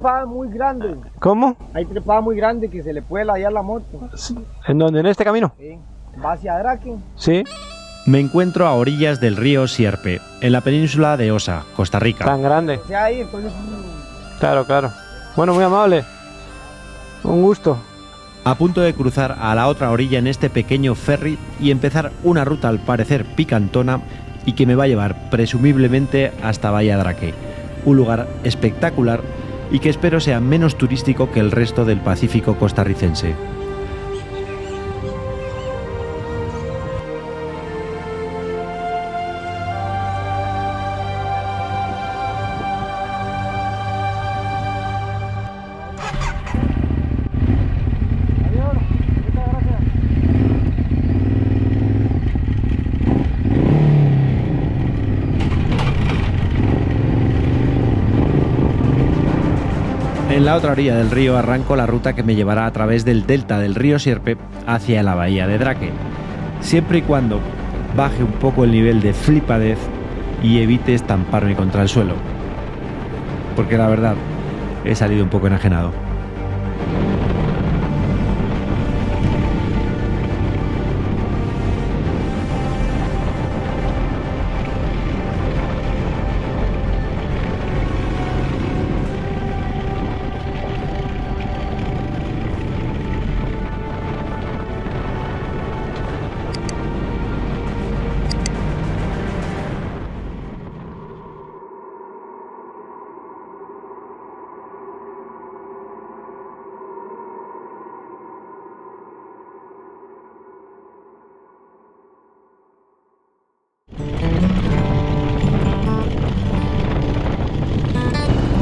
trepada muy grande. ¿Cómo? Hay trepada muy grande que se le puede ladear la moto. ¿En dónde? ¿En este camino? Sí. Va hacia Draque. Sí. Me encuentro a orillas del río Sierpe, en la península de Osa, Costa Rica. Tan grande. O sea, ahí, entonces. Claro, claro. Bueno, muy amable. Un gusto. A punto de cruzar a la otra orilla en este pequeño ferry y empezar una ruta al parecer picantona y que me va a llevar presumiblemente hasta Bahía Draque, un lugar espectacular y que espero sea menos turístico que el resto del Pacífico costarricense. Adiós. Muchas gracias. En la otra orilla del río arranco la ruta que me llevará a través del delta del río Sierpe hacia la bahía de Draque, siempre y cuando baje un poco el nivel de flipadez y evite estamparme contra el suelo, porque la verdad he salido un poco enajenado.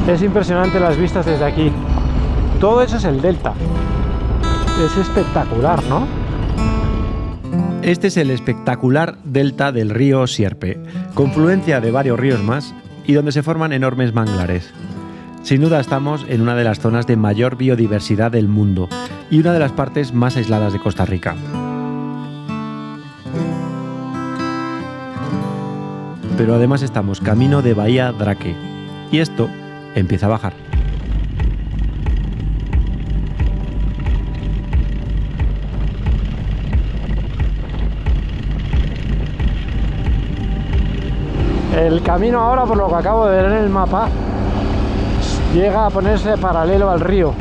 Es impresionante las vistas desde aquí. Todo eso es el delta. Es espectacular, ¿no? Este es el espectacular delta del río Sierpe, confluencia de varios ríos más y donde se forman enormes manglares. Sin duda estamos en una de las zonas de mayor biodiversidad del mundo y una de las partes más aisladas de Costa Rica. Pero además estamos camino de Bahía Draque y esto empieza a bajar. El camino ahora, por lo que acabo de ver en el mapa, llega a ponerse paralelo al río,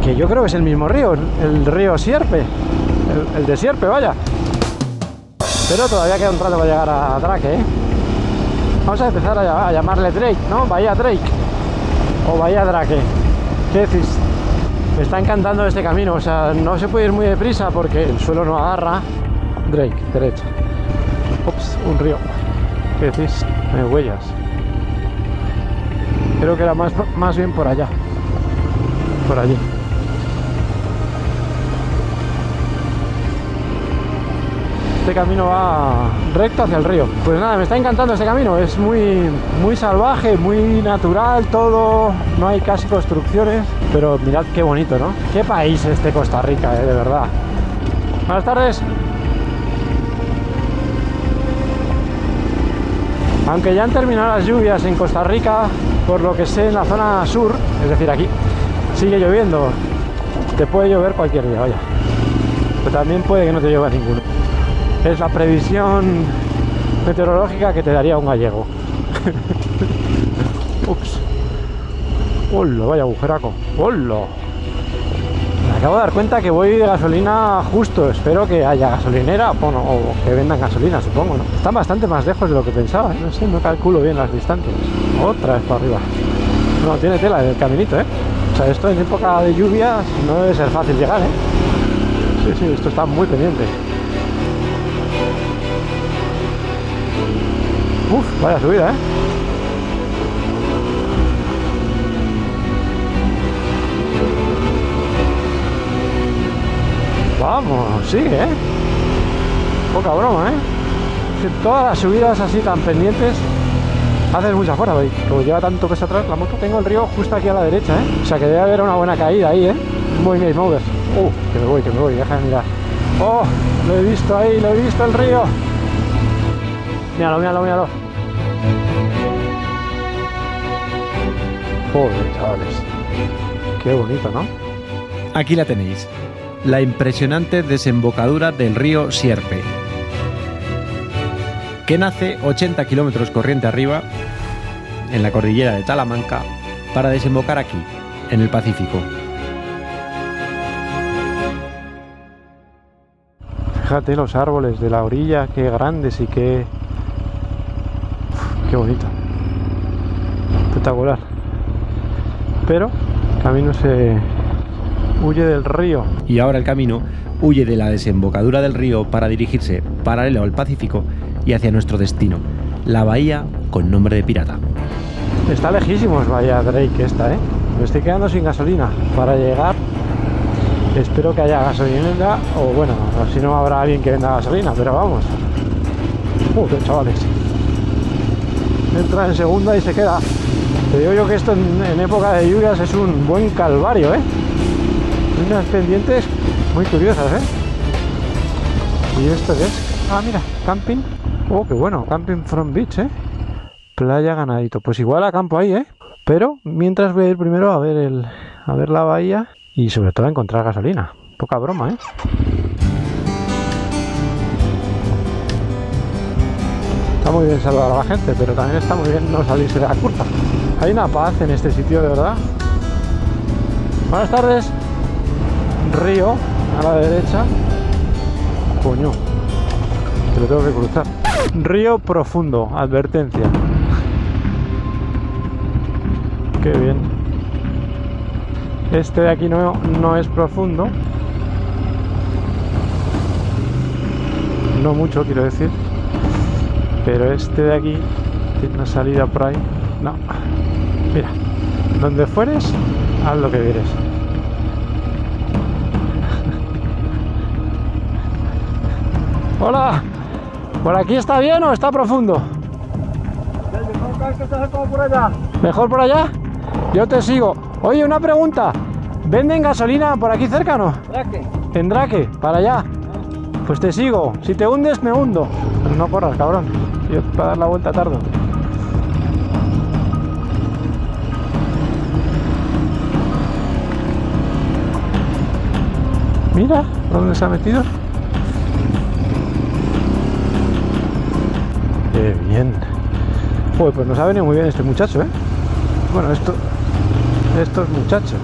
que yo creo que es el mismo río, el río Sierpe, el de Sierpe, vaya. Pero todavía queda un rato para llegar a Draque, ¿eh? Vamos a empezar a llamarle Drake, ¿no? Bahía Drake o Bahía Draque. ¿Qué decís? Me está encantando este camino, o sea, no se puede ir muy deprisa porque el suelo no agarra. Drake, derecha. Ups, un río. ¿Qué decís? No hay huellas. Creo que era más bien por allá. Por allí. Este camino va recto hacia el río. Pues nada, me está encantando este camino. Es muy salvaje, muy natural todo. No hay casi construcciones. Pero mirad qué bonito, ¿no? Qué país este Costa Rica, de verdad. Buenas tardes. Aunque ya han terminado las lluvias en Costa Rica, por lo que sé en la zona sur, es decir aquí, sigue lloviendo. Te puede llover cualquier día, vaya. Pero también puede que no te llueva ninguno. Es la previsión meteorológica que te daría un gallego. Ups. ¡Hola! Vaya agujeraco. ¡Hola! Me acabo de dar cuenta que voy de gasolina justo. Espero que haya gasolinera, bueno, o que vendan gasolina, supongo, ¿no? Están bastante más lejos de lo que pensaba, ¿eh? No sé, no calculo bien las distancias. Otra vez para arriba. No, tiene tela el caminito, ¿eh? O sea, esto en época de lluvias no debe ser fácil llegar, ¿eh? Sí, sí, esto está muy pendiente. Uf, vaya subida, ¿eh? Vamos, sigue, ¿eh? Poca broma, ¿eh? Que todas las subidas así tan pendientes hacen mucha fuerza, ¿veis? Como lleva tanto peso atrás la moto. Tengo el río justo aquí a la derecha, ¿eh? O sea que debe haber una buena caída ahí, ¿eh? Muy game over. Que me voy, déjame mirar. ¡Oh! Lo he visto ahí, lo he visto el río. Míralo, míralo, míralo. Joder, chavales. Qué bonito, ¿no? Aquí la tenéis, la impresionante desembocadura del río Sierpe, que nace 80 kilómetros corriente arriba, en la cordillera de Talamanca, para desembocar aquí, en el Pacífico. Fíjate los árboles de la orilla, qué grandes y qué bonito. Espectacular. Pero el camino se huye del río. Y ahora el camino huye de la desembocadura del río para dirigirse paralelo al Pacífico y hacia nuestro destino, la bahía con nombre de pirata. Está lejísimos Bahía Drake esta, ¿eh? Me estoy quedando sin gasolina para llegar. Espero que haya gasolinera, o bueno, si no habrá alguien que venda gasolina, pero vamos. Chavales. Entra en segunda y se queda. Te digo yo que esto en época de lluvias es un buen calvario, ¿eh? Hay unas pendientes muy curiosas, ¿eh? ¿Y esto qué es? Ah, mira, camping. Oh, qué bueno, camping from beach, ¿eh? Playa Ganadito. Pues igual acampo ahí, ¿eh? Pero mientras voy a ir primero a ver la bahía y sobre todo a encontrar gasolina. Poca broma, ¿eh? Está muy bien saludar a la gente, pero también está muy bien no salirse de la curva. Hay una paz en este sitio, de verdad. Buenas tardes. Río a la derecha. Coño, que lo tengo que cruzar. Río profundo, advertencia. Qué bien. Este de aquí no es profundo. No mucho, quiero decir. Pero este de aquí tiene una salida por ahí. No. Mira, donde fueres, haz lo que vieres. Hola. ¿Por aquí está bien o está profundo? ¿Mejor por allá? Yo te sigo. Oye, una pregunta. ¿Venden gasolina por aquí cerca, no? ¿Draque? En Draque, para allá. Pues te sigo. Si te hundes, me hundo. Pero no corras, cabrón. Yo para dar la vuelta tardo. Mira, ¿dónde se ha metido? Qué bien. Joder, pues nos ha venido muy bien este muchacho, ¿eh? Bueno, estos muchachos.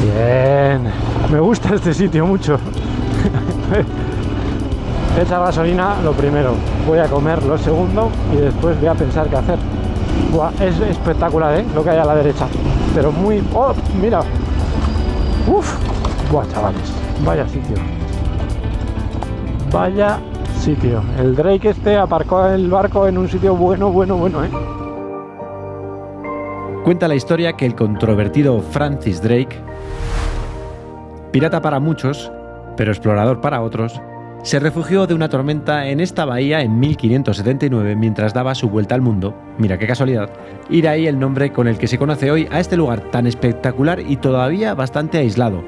Bien. Me gusta este sitio mucho. Echar gasolina lo primero. Voy a comer lo segundo y después voy a pensar qué hacer. Buah, es espectacular, ¿eh? Lo que hay a la derecha. Pero muy... ¡Oh! Mira. ¡Uf! Buah, chavales. Vaya sitio. Vaya sitio. El Drake este aparcó el barco en un sitio bueno, ¿eh? Cuenta la historia que el controvertido Francis Drake, pirata para muchos, pero explorador para otros, se refugió de una tormenta en esta bahía en 1579 mientras daba su vuelta al mundo. Mira qué casualidad. Y de ahí el nombre con el que se conoce hoy a este lugar tan espectacular y todavía bastante aislado,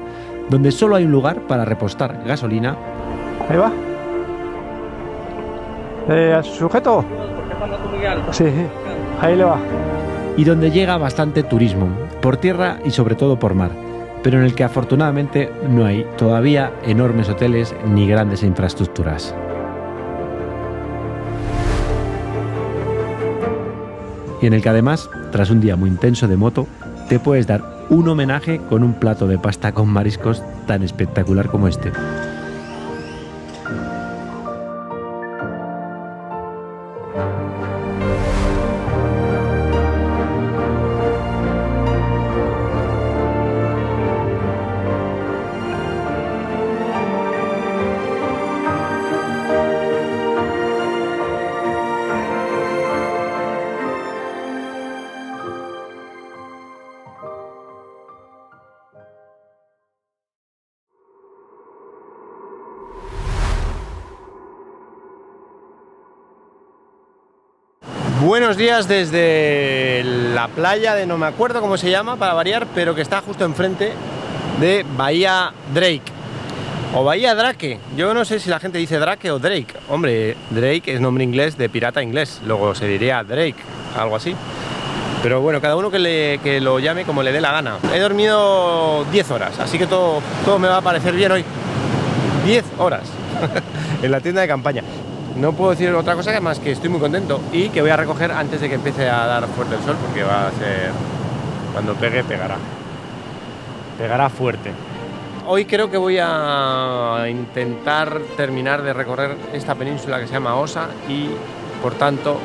donde solo hay un lugar para repostar gasolina. Ahí va. Sujeto. Sí, ahí le va. Y donde llega bastante turismo, por tierra y sobre todo por mar, pero en el que afortunadamente no hay todavía enormes hoteles ni grandes infraestructuras. Y en el que además, tras un día muy intenso de moto, te puedes dar un homenaje con un plato de pasta con mariscos tan espectacular como este. Buenos días desde la playa de no me acuerdo cómo se llama para variar, pero que está justo enfrente de Bahía Drake o Bahía Drake. Yo no sé si la gente dice Drake o Drake Hombre, Drake es nombre inglés de pirata inglés, luego se diría Drake, algo así. Pero bueno, cada uno que lo llame como le dé la gana. He dormido 10 horas, así que todo me va a parecer bien hoy. 10 horas en la tienda de campaña. No puedo decir otra cosa que más que estoy muy contento y que voy a recoger antes de que empiece a dar fuerte el sol, porque va a ser... Cuando pegue, pegará. Pegará fuerte. Hoy creo que voy a intentar terminar de recorrer esta península que se llama Osa y, por tanto,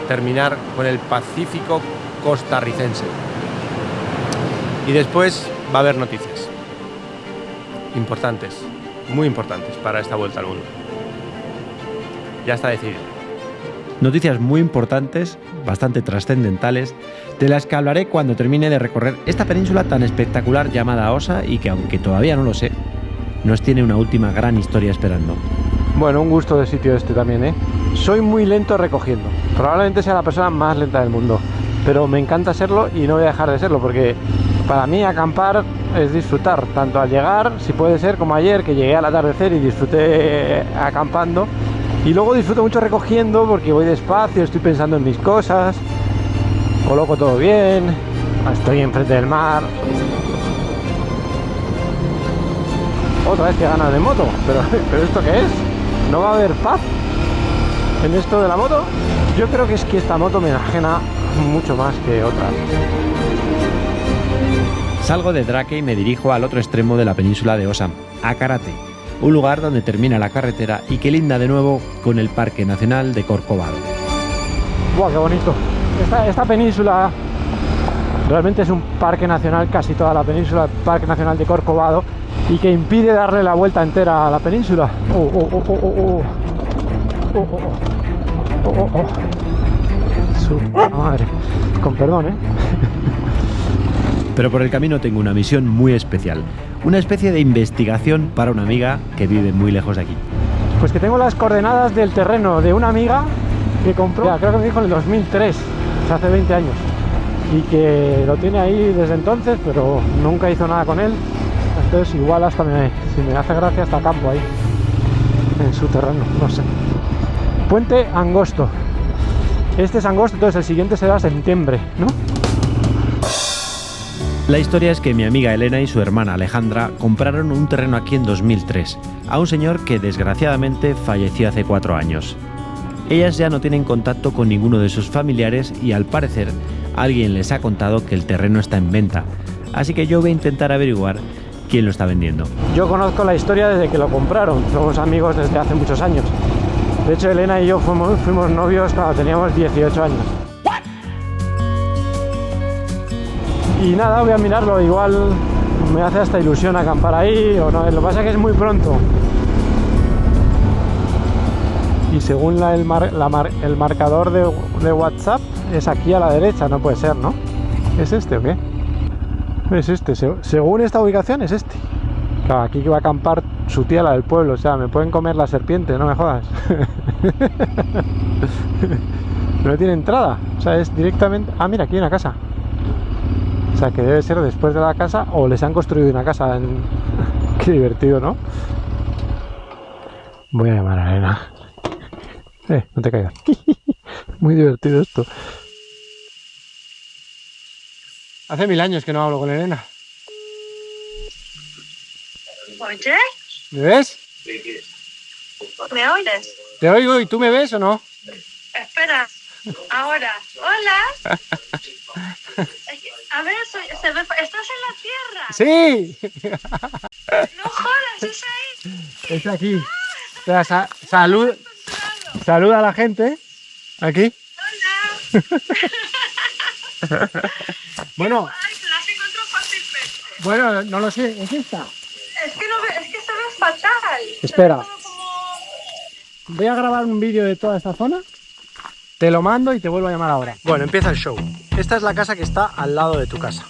terminar con el Pacífico costarricense. Y después va a haber noticias importantes, muy importantes para esta vuelta al mundo. Ya está decidido. Noticias muy importantes, bastante trascendentales, de las que hablaré cuando termine de recorrer esta península tan espectacular llamada Osa y que, aunque todavía no lo sé, nos tiene una última gran historia esperando. Bueno, un gusto de sitio este también, ¿eh? Soy muy lento recogiendo. Probablemente sea la persona más lenta del mundo, pero me encanta serlo y no voy a dejar de serlo, porque para mí acampar es disfrutar, tanto al llegar, si puede ser, como ayer, que llegué al atardecer y disfruté acampando. Y luego disfruto mucho recogiendo porque voy despacio, estoy pensando en mis cosas, coloco todo bien, estoy enfrente del mar. Otra vez que ganas de moto, pero ¿esto qué es? ¿No va a haber paz en esto de la moto? Yo creo que es que esta moto me enajena mucho más que otras. Salgo de Drake y me dirijo al otro extremo de la península de Osa, a Karate, un lugar donde termina la carretera y que linda de nuevo con el Parque Nacional de Corcovado. ¡Buah, qué bonito! Esta península realmente es un parque nacional, casi toda la península, el Parque Nacional de Corcovado, y que impide darle la vuelta entera a la península. Su madre. Con perdón, ¿eh? Pero por el camino tengo una misión muy especial, una especie de investigación para una amiga que vive muy lejos de aquí. Pues que tengo las coordenadas del terreno de una amiga que compró, ya, creo que me dijo en el 2003, o sea, hace 20 años, y que lo tiene ahí desde entonces, pero nunca hizo nada con él. Entonces igual hasta si me hace gracia, hasta campo ahí en su terreno, no sé. Puente angosto. Este es angosto, entonces el siguiente será septiembre, ¿no? La historia es que mi amiga Elena y su hermana Alejandra compraron un terreno aquí en 2003 a un señor que desgraciadamente falleció hace 4 años. Ellas ya no tienen contacto con ninguno de sus familiares y, al parecer, alguien les ha contado que el terreno está en venta, así que yo voy a intentar averiguar quién lo está vendiendo. Yo conozco la historia desde que lo compraron, somos amigos desde hace muchos años. De hecho, Elena y yo fuimos novios cuando teníamos 18 años. Y nada, voy a mirarlo, igual me hace hasta ilusión acampar ahí o no. Lo que pasa es que es muy pronto. Y según el marcador de WhatsApp, es aquí a la derecha, no puede ser, ¿no? ¿Es este o qué? Es este, según esta ubicación es este. Claro, aquí que va a acampar su tía, la del pueblo, o sea, me pueden comer la serpiente, no me jodas. No tiene entrada, o sea, es directamente... Ah, mira, aquí hay una casa. O sea, que debe ser después de la casa o les han construido una casa. Qué divertido, ¿no? Voy a llamar a Elena. No te caigas. Muy divertido esto. Hace 1000 años que no hablo con Elena. Oye, ¿Me ves? ¿me oyes? Te oigo y tú me ves o no. Espera, ahora. Hola. A ver, ¿estás en la tierra? ¡Sí! No jodas, es ahí. Es aquí. Espera, saluda a la gente. Aquí. Hola. Bueno, Ay, te las encuentro fácilmente. bueno, no lo sé. ¿Es esta? Es que se ve fatal. Espera. Se ve todo como... Voy a grabar un vídeo de toda esta zona. Te lo mando y te vuelvo a llamar ahora. Bueno, empieza el show. Esta es la casa que está al lado de tu casa.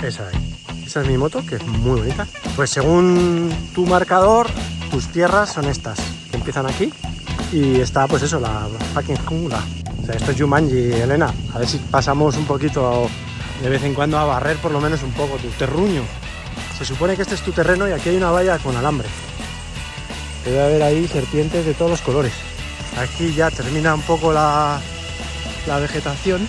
Esa de ahí. Esa es mi moto, que es muy bonita. Pues según tu marcador, tus tierras son estas, que empiezan aquí. Y está, pues eso, la fucking jungla. O sea, esto es Jumanji, Elena. A ver si pasamos un poquito de vez en cuando a barrer por lo menos un poco tu terruño. Se supone que este es tu terreno y aquí hay una valla con alambre. Debe haber ahí serpientes de todos los colores. Aquí ya termina un poco la vegetación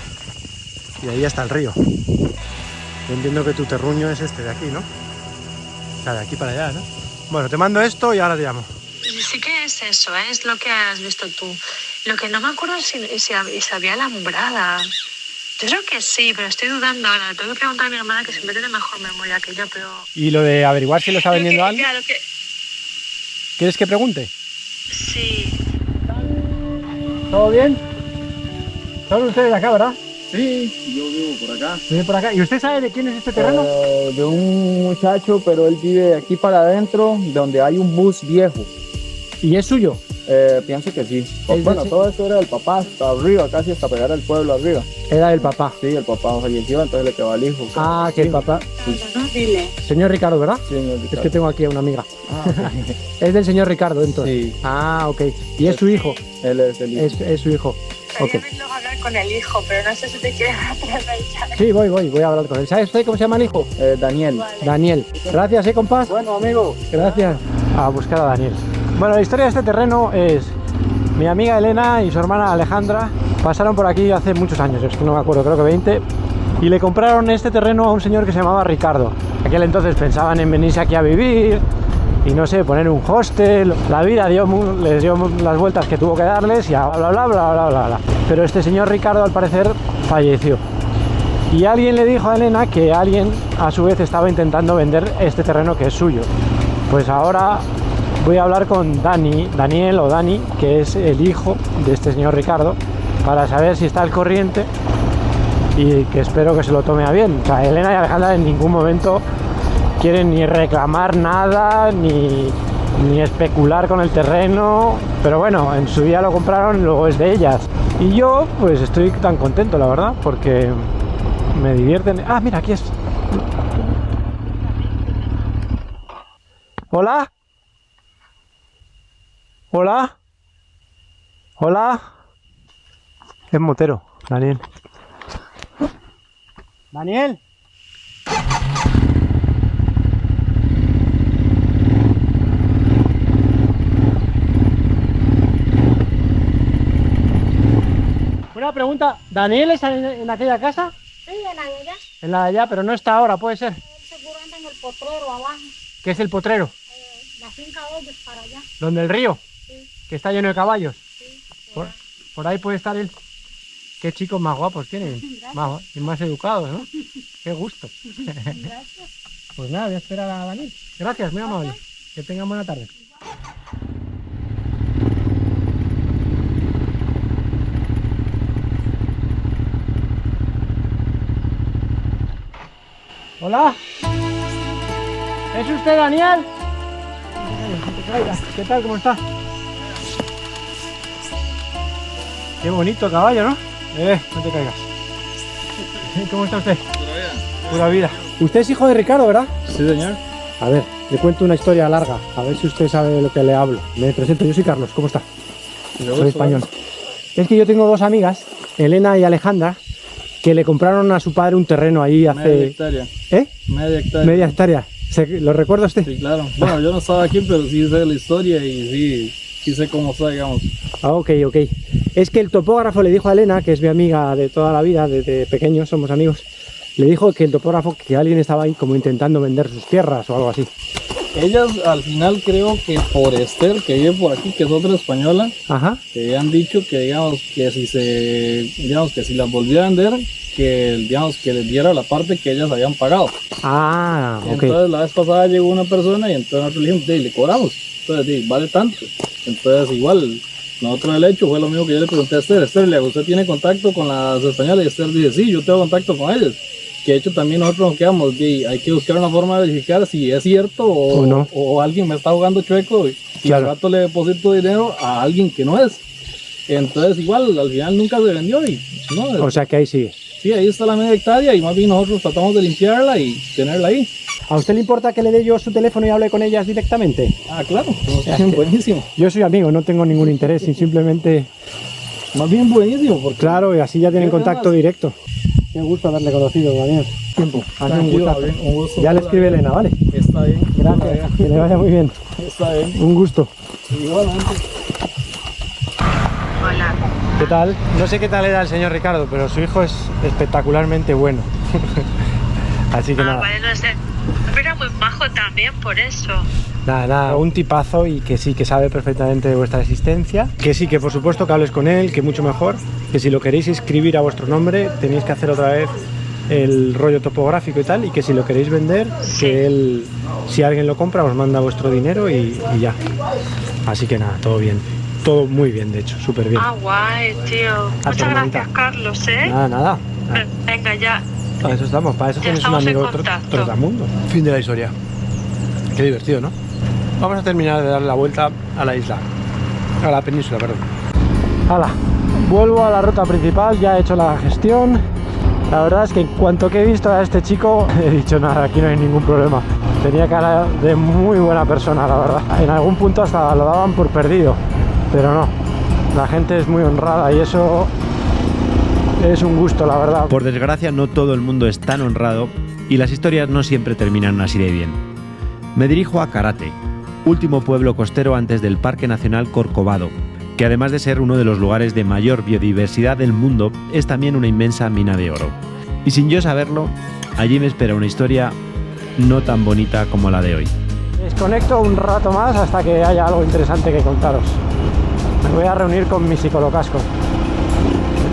y ahí está el río. Yo entiendo que tu terruño es este de aquí, ¿no? O sea, de aquí para allá, ¿no? Bueno, te mando esto y ahora te llamo. Sí que es eso, ¿eh? Es lo que has visto tú. Lo que no me acuerdo es si había alambrada. Yo creo que sí, pero estoy dudando ahora. Le tengo que preguntar a mi hermana, que siempre tiene mejor memoria que yo, pero... ¿Y lo de averiguar si lo está vendiendo alguien? Claro que... ¿Quieres que pregunte? Sí. ¿Todo bien? Son ustedes de acá, ¿verdad? Sí, yo vivo por acá. Vive por acá. ¿Y usted sabe de quién es este terreno? De un muchacho, pero él vive aquí para adentro, donde hay un bus viejo. ¿Y es suyo? Pienso que sí. ¿Es Bueno, de- todo esto era del papá, hasta arriba, casi hasta pegar al pueblo arriba. Era del papá. Sí, el papá falleció, entonces le quedó al hijo. Ah, que el papá... No, dile. Señor Ricardo, ¿verdad? Sí, señor Es Ricardo. que tengo aquí a una amiga. Ah, Es del señor Ricardo, entonces. Sí. Ah, ok. ¿Y es su hijo? él es el hijo. Es su hijo. Ok. Quería verlo hablar con el hijo, pero no sé si te quieres atrever ya. Sí, voy a hablar con él. ¿Sabe usted cómo se llama el hijo? Daniel. Daniel. Gracias, compás. Bueno, amigo. Gracias. A buscar a Daniel. Bueno, la historia de este terreno es... Mi amiga Elena y su hermana Alejandra pasaron por aquí hace muchos años, es que no me acuerdo, creo que 20, y le compraron este terreno a un señor que se llamaba Ricardo. Aquel entonces pensaban en venirse aquí a vivir y no sé, poner un hostel. La vida les dio las vueltas que tuvo que darles y bla bla bla bla bla bla bla. Pero este señor Ricardo al parecer falleció. Y alguien le dijo a Elena que alguien a su vez estaba intentando vender este terreno que es suyo. Pues ahora voy a hablar con Daniel o Dani, que es el hijo de este señor Ricardo, para saber si está al corriente y que espero que se lo tome a bien. O sea, Elena y Alejandra en ningún momento quieren ni reclamar nada, ni especular con el terreno, pero bueno, en su día lo compraron y luego es de ellas. Y yo pues estoy tan contento, la verdad, porque me divierten. Ah, mira, aquí es. ¿Hola? ¿Hola? ¿Hola? Es motero, Daniel. ¿Daniel? Una pregunta, ¿Daniel está en aquella casa? Sí, en la de allá, En la de allá, pero no está ahora, puede ser. él seguro anda en el potrero abajo, ¿Qué es el potrero? la finca de ellos para allá. ¿Donde el río? Sí, Que está lleno de caballos. sí. Por ahí puede estar él. Qué chicos más guapos tienen. Y más educados, ¿no? Qué gusto. Gracias. Pues nada, voy a esperar a Daniel. Gracias, muy amable. Que tengan buena tarde. Hola. ¿Es usted Daniel? ¿Qué tal? ¿Cómo está? Qué bonito caballo, ¿no? No te caigas. ¿Cómo está usted? Pura vida. Usted es hijo de Ricardo, ¿verdad? Sí, señor. A ver, le cuento una historia larga, a ver si usted sabe de lo que le hablo. Me presento, yo soy Carlos, ¿cómo está? Soy español. Es que yo tengo dos amigas, Elena y Alejandra, que le compraron a su padre un terreno ahí hace... Media hectárea. ¿Eh? Media hectárea. Media hectárea. ¿Lo recuerda usted? Sí, claro. Bueno, yo no estaba aquí, pero sí sé la historia y sí sé cómo está, digamos. Ah, ok. Es que el topógrafo le dijo a Elena, que es mi amiga de toda la vida, desde pequeños somos amigos, le dijo que el topógrafo, que alguien estaba ahí como intentando vender sus tierras o algo así. Ellas al final creo que por Esther, que vive por aquí, que es otra española, Ajá. que habían dicho que digamos que si las volviera a vender, que digamos que les diera la parte que ellas habían pagado. Ah, ok. Entonces la vez pasada llegó una persona y entonces nosotros le dijimos, "Dey, le cobramos". Entonces, vale tanto. Entonces igual, nosotros el hecho fue lo mismo que yo le pregunté a Esther. Esther, ¿usted tiene contacto con las españolas? Y Esther dice, sí, yo tengo contacto con ellas. Que de hecho también nosotros nos quedamos, hay que buscar una forma de verificar si es cierto O no. o alguien me está jugando chueco y Claro. al rato le deposito dinero a alguien que no es. Entonces igual, al final nunca se vendió y no, O sea que ahí sigue. sí, ahí está la media hectárea y más bien nosotros tratamos de limpiarla y tenerla ahí. ¿A usted le importa que le dé yo su teléfono y hable con ellas directamente? Ah, claro, buenísimo. Yo soy amigo, no tengo ningún interés, y simplemente... Más bien buenísimo, porque Claro, y así ya tienen ¿Qué contacto más? directo. Qué gusto haberle conocido, Daniel. Tiempo. Hace un tranquilo, gustazo. bien, un gusto. Ya le escribe Elena, ¿vale? Está bien. Gracias, que le vaya muy bien. Está bien. Un gusto. Igualmente. Hola. ¿Qué tal? No sé qué tal era el señor Ricardo, pero su hijo es espectacularmente bueno. Así que nada. Vale, no sé. Pero era muy majo también, por eso. Nada, un tipazo y que sí, que sabe perfectamente de vuestra existencia. Que sí, que por supuesto que hables con él, que mucho mejor. Que si lo queréis escribir a vuestro nombre, tenéis que hacer otra vez el rollo topográfico y tal. Y que si lo queréis vender, que él, si alguien lo compra, os manda vuestro dinero y ya. Así que nada, todo bien. Todo muy bien, de hecho, súper bien. Ah, guay, tío. Muchas hermanita. gracias, Carlos, ¿eh? Nada. Venga, ya. Para eso estamos, para eso Ya tienes un estamos en amigo contacto. trotamundo. Fin de la historia. Qué divertido, ¿no? Vamos a terminar de dar la vuelta a la isla. A la península, perdón. Hala, vuelvo a la ruta principal, ya he hecho la gestión. La verdad es que en cuanto que he visto a este chico, he dicho nada, aquí no hay ningún problema. Tenía cara de muy buena persona, la verdad. En algún punto hasta lo daban por perdido, pero no. La gente es muy honrada y eso es un gusto, la verdad. Por desgracia, no todo el mundo es tan honrado y las historias no siempre terminan así de bien. Me dirijo a Karate, último pueblo costero antes del Parque Nacional Corcovado, que además de ser uno de los lugares de mayor biodiversidad del mundo, es también una inmensa mina de oro. Y sin yo saberlo, allí me espera una historia no tan bonita como la de hoy. Desconecto un rato más hasta que haya algo interesante que contaros. Me voy a reunir con mi psicolocasco.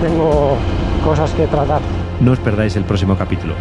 Tengo cosas que tratar. No os perdáis el próximo capítulo.